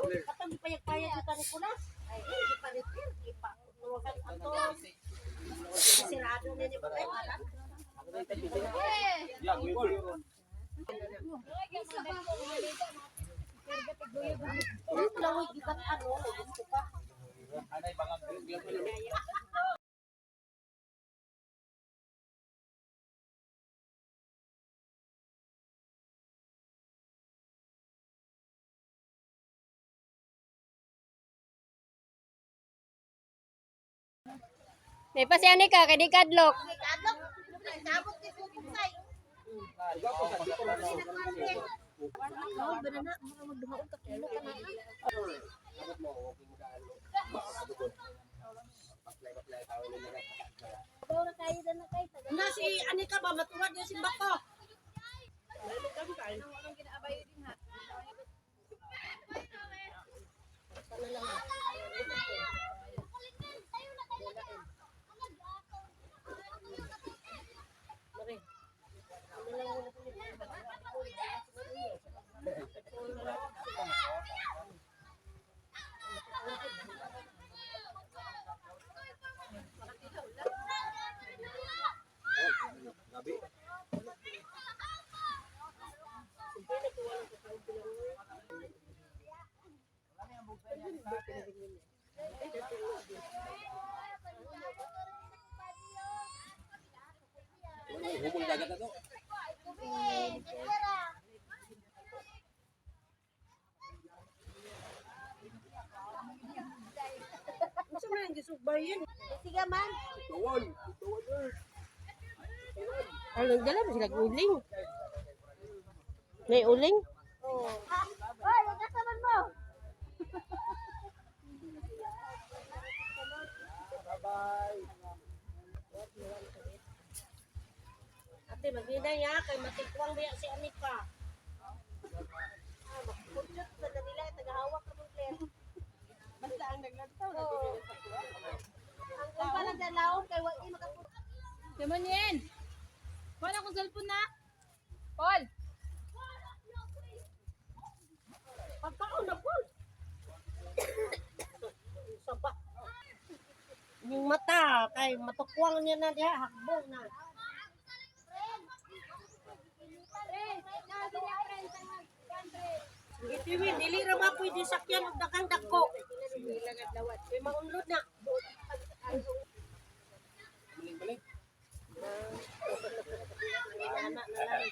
Katong payag-payag yung tanik ko na. Ay, hindi pa repair. Hindi pa. Tuwakan ato. Sirado na niya pa tayo. Lawig ikat ano. Gusto ka. May pasiani ka, kay di kadlok. Na si Anika ba matuwad yung simbak ko? Hubong dagat na to. Gusto mo yung gisugbayin? Sige man. Tuwan. Ano dala ba sila uling? May uling? Oh. Oy, nagkasaman mo. Ate, maghinay ya, kay matikwang biya si Anika. Magpudyot sa kanila, tagahawak ka mong player. Basta ang naglagtaw na ang palang dalawon kay wag makapudyot. Naman yan. Paul, akong cellphone na. Paul. Pagkaon na po. Saba. Yung mata, kay matukwang niya na diha, hakbong na. Itiwin, dili ra ma pwede sakyan og daghang dako. May maunlod na. Balik-balik. Anak na lang.